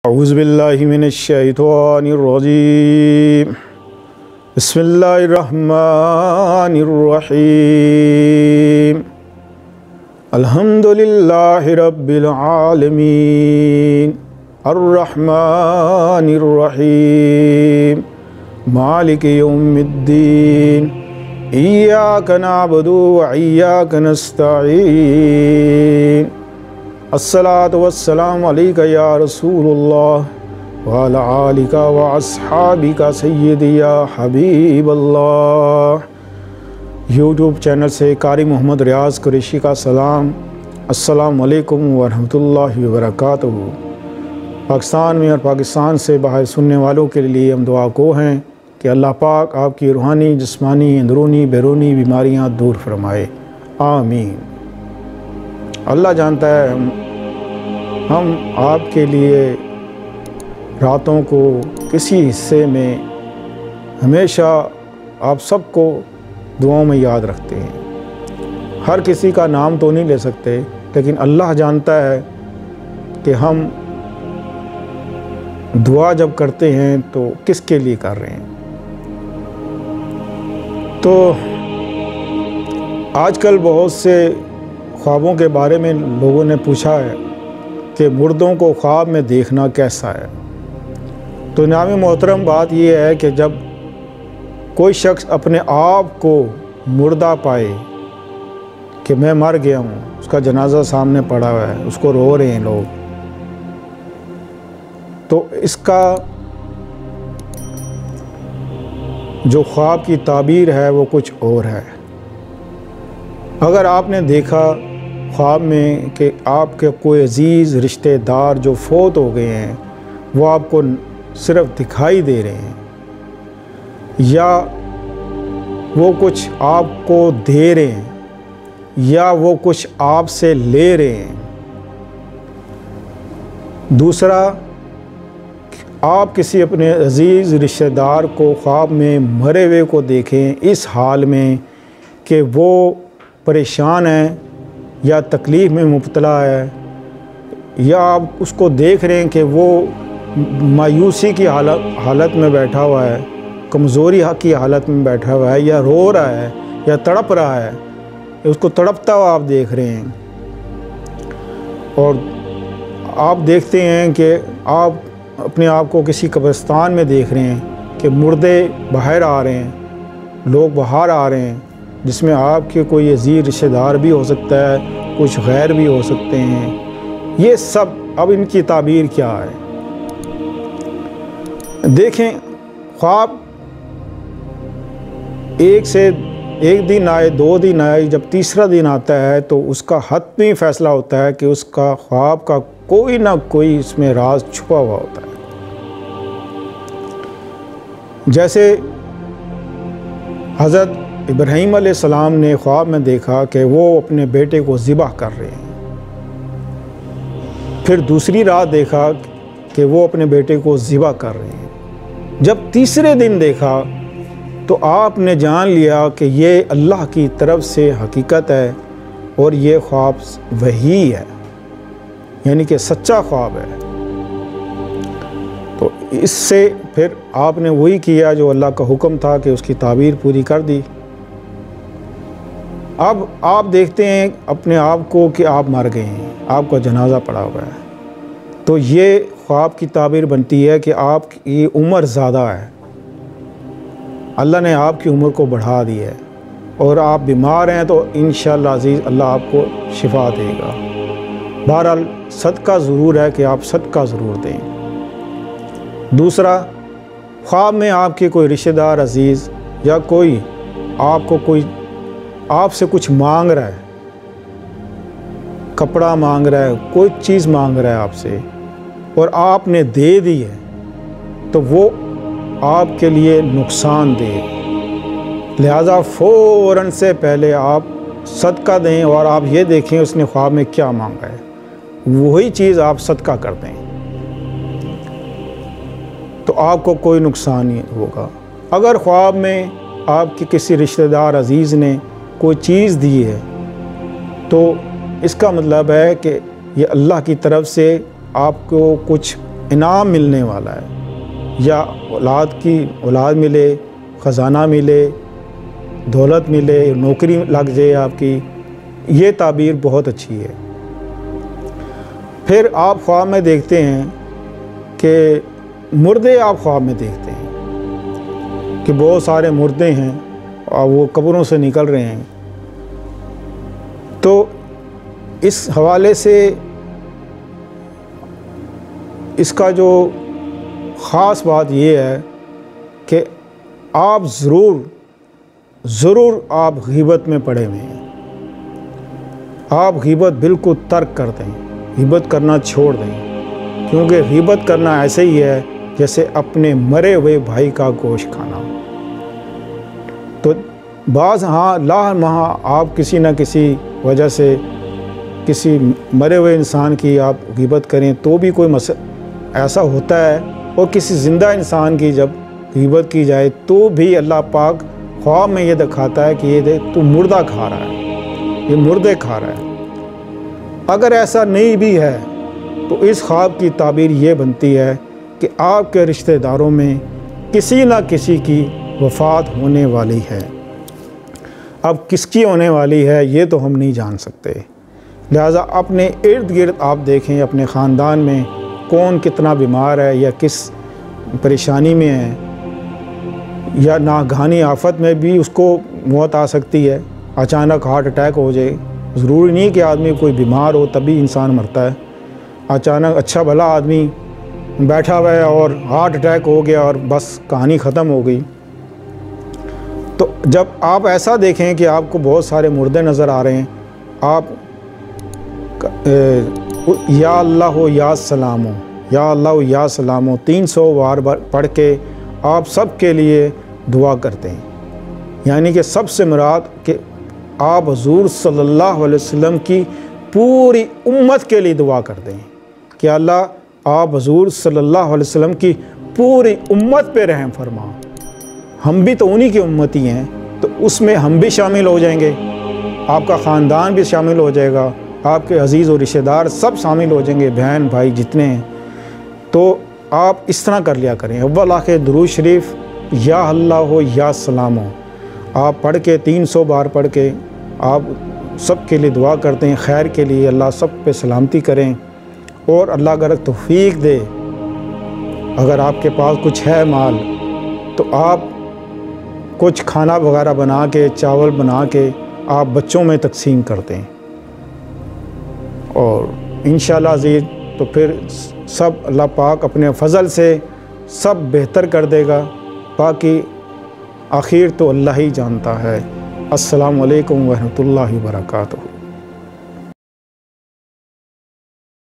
اعوذ باللہ من الشیطان الرجیم بسم اللہ الرحمن الرحیم الحمدللہ رب العالمین الرحمن الرحیم مالک یوم الدین ایاک نعبد و ایاک نستعین الصلاة والسلام علیکہ یا رسول اللہ وعلی آلکہ واصحابکہ سیدی یا حبیب اللہ۔ یوٹیوب چینل سے قاری محمد ریاض قریشی کا سلام۔ السلام علیکم ورحمۃ اللہ وبرکاتہ۔ پاکستان میں اور پاکستان سے باہر سننے والوں کے لیے ہم دعا کو ہیں کہ اللہ پاک آپ کی روحانی، جسمانی، اندرونی، بیرونی بیماریاں دور فرمائے، آمین۔ اللہ جانتا ہے ہم آپ کے لیے راتوں کو کسی حصے میں ہمیشہ آپ سب کو دعاؤں میں یاد رکھتے ہیں۔ ہر کسی کا نام تو نہیں لے سکتے، لیکن اللہ جانتا ہے کہ ہم دعا جب کرتے ہیں تو کس کے لیے کر رہے ہیں۔ تو آج کل بہت سے خوابوں کے بارے میں لوگوں نے پوچھا ہے کہ مردوں کو خواب میں دیکھنا کیسا ہے۔ تو جناب محترم، بات یہ ہے کہ جب کوئی شخص اپنے آپ کو مردہ پائے کہ میں مر گیا ہوں، اس کا جنازہ سامنے پڑا ہوا ہے، اس کو رو رہے ہیں لوگ، تو اس کا جو خواب کی تعبیر ہے وہ کچھ اور ہے۔ اگر آپ نے دیکھا خواب میں کہ آپ کے کوئی عزیز رشتہ دار جو فوت ہو گئے ہیں وہ آپ کو صرف دکھائی دے رہے ہیں، یا وہ کچھ آپ کو دے رہے ہیں، یا وہ کچھ آپ سے لے رہے ہیں۔ دوسرا، آپ کسی اپنے عزیز رشتہ دار کو خواب میں مرے ہوئے کو دیکھیں اس حال میں کہ وہ پریشان ہے یا تکلیف میں مبتلا ہے، یا آپ اس کو دیکھ رہے ہیں کہ وہ مایوسی کی حالت میں بیٹھا ہوا ہے، کمزوری کی حالت میں بیٹھا ہوا ہے، یا رو رہا ہے یا تڑپ رہا ہے، اس کو تڑپتا ہوا آپ دیکھ رہے ہیں، اور آپ دیکھتے ہیں کہ آپ اپنے آپ کو کسی قبرستان میں دیکھ رہے ہیں کہ مردے باہر آ رہے ہیں، لوگ باہر آ رہے ہیں، جس میں آپ کے کوئی عزیز رشتہ دار بھی ہو سکتا ہے، کچھ غیر بھی ہو سکتے ہیں۔ یہ سب اب ان کی تعبیر کیا ہے؟ دیکھیں، خواب ایک دن آئے، 2 دن آئے، جب تیسرا دن آتا ہے تو اس کا حتمی فیصلہ ہوتا ہے کہ اس کا خواب کا کوئی نہ کوئی اس میں راز چھپا ہوا ہوتا ہے۔ جیسے حضرت ابراہیم علیہ السلام نے خواب میں دیکھا کہ وہ اپنے بیٹے کو ذبح کر رہے ہیں، پھر دوسری رات دیکھا کہ وہ اپنے بیٹے کو ذبح کر رہے ہیں، جب تیسرے دن دیکھا تو آپ نے جان لیا کہ یہ اللہ کی طرف سے حقیقت ہے اور یہ خواب وحی ہے، یعنی کہ سچا خواب ہے۔ تو اس سے پھر آپ نے وہی کیا جو اللہ کا حکم تھا کہ اس کی تعبیر پوری کر دی۔ اب آپ دیکھتے ہیں اپنے آپ کو کہ آپ مر گئے ہیں، آپ کا جنازہ پڑا ہوا ہے، تو یہ خواب کی تعبیر بنتی ہے کہ آپ کی عمر زیادہ ہے، اللہ نے آپ کی عمر کو بڑھا دی ہے، اور آپ بیمار ہیں تو انشاءاللہ عزیز اللہ آپ کو شفا دے گا۔ بہرحال صدقہ ضرور ہے کہ آپ صدقہ ضرور دیں۔ دوسرا، خواب میں آپ کے کوئی رشتہ دار عزیز یا کوئی آپ سے کچھ مانگ رہا ہے، کپڑا مانگ رہا ہے، کوئی چیز مانگ رہا ہے آپ سے، اور آپ نے دے دی ہے، تو وہ آپ کے لیے نقصان دہ، لہذا فوراً سے پہلے آپ صدقہ دیں، اور آپ یہ دیکھیں اس نے خواب میں کیا مانگا ہے، وہی چیز آپ صدقہ کر دیں، تو آپ کو کوئی نقصان نہیں ہوگا۔ اگر خواب میں آپ کے کسی رشتہ دار عزیز نے کوئی چیز دی ہے تو اس کا مطلب ہے کہ یہ اللہ کی طرف سے آپ کو کچھ انعام ملنے والا ہے، یا اولاد ملے، خزانہ ملے، دولت ملے، نوکری لگ جائے آپ کی، یہ تعبیر بہت اچھی ہے۔ پھر آپ خواب میں دیکھتے ہیں کہ مردے آپ خواب میں دیکھتے ہیں کہ بہت سارے مردے ہیں اور وہ قبروں سے نکل رہے ہیں۔ تو اس حوالے سے اس کا جو خاص بات یہ ہے کہ آپ ضرور آپ غیبت میں پڑے ہوئے ہیں۔ آپ غیبت بالکل ترک کر دیں، غیبت کرنا چھوڑ دیں، کیونکہ غیبت کرنا ایسے ہی ہے جیسے اپنے مرے ہوئے بھائی کا گوشت کھانا۔ تو بعض لا محا آپ کسی نہ کسی وجہ سے کسی مرے ہوئے انسان کی آپ غیبت کریں تو بھی کوئی ایسا ہوتا ہے، اور کسی زندہ انسان کی جب غیبت کی جائے تو بھی اللہ پاک خواب میں یہ دکھاتا ہے کہ یہ دیکھ تو مردہ کھا رہا ہے، یہ مردے کھا رہا ہے۔ اگر ایسا نہیں بھی ہے تو اس خواب کی تعبیر یہ بنتی ہے کہ آپ کے رشتہ داروں میں کسی نہ کسی کی وفات ہونے والی ہے۔ اب کس کی ہونے والی ہے یہ تو ہم نہیں جان سکتے، لہٰذا اپنے ارد گرد آپ دیکھیں اپنے خاندان میں کون کتنا بیمار ہے یا کس پریشانی میں ہے، یا ناگہانی آفت میں بھی اس کو موت آ سکتی ہے، اچانک ہارٹ اٹیک ہو جائے۔ ضروری نہیں کہ آدمی کوئی بیمار ہو تبھی انسان مرتا ہے، اچانک اچھا بھلا آدمی بیٹھا ہوا ہے اور ہارٹ اٹیک ہو گیا اور بس کہانی ختم ہو گئی۔ تو جب آپ ایسا دیکھیں کہ آپ کو بہت سارے مردے نظر آ رہے ہیں، آپ یا اللہ یا سلام، یا اللہ یا سلام 300 بار پڑھ کے آپ سب کے لیے دعا کرتے ہیں، یعنی کہ سب سے مراد کہ آپ حضور صلی اللہ علیہ وسلم کی پوری امت کے لیے دعا کرتے ہیں کہ اللہ آپ حضور صلی اللہ علیہ وسلم کی پوری امت پہ رحم فرما۔ ہم بھی تو انہی کی امتی ہیں، تو اس میں ہم بھی شامل ہو جائیں گے، آپ کا خاندان بھی شامل ہو جائے گا، آپ کے عزیز و رشتہ دار سب شامل ہو جائیں گے، بہن بھائی جتنے ہیں۔ تو آپ اس طرح کر لیا کریں، اول آخر درود شریف یا اللہ ہو یا سلام ہو آپ پڑھ کے 300 بار پڑھ کے آپ سب کے لیے دعا کرتے ہیں، خیر کے لیے، اللہ سب پہ سلامتی کریں، اور اللہ اگر توفیق دے، اگر آپ کے پاس کچھ ہے مال تو آپ کچھ کھانا وغیرہ بنا کے، چاول بنا کے آپ بچوں میں تقسیم کرتے ہیں، اور انشاءاللہ عزیز تو پھر سب اللہ پاک اپنے فضل سے سب بہتر کر دے گا، باقی آخر تو اللہ ہی جانتا ہے۔ السلام علیکم ورحمۃ اللہ وبرکاتہ۔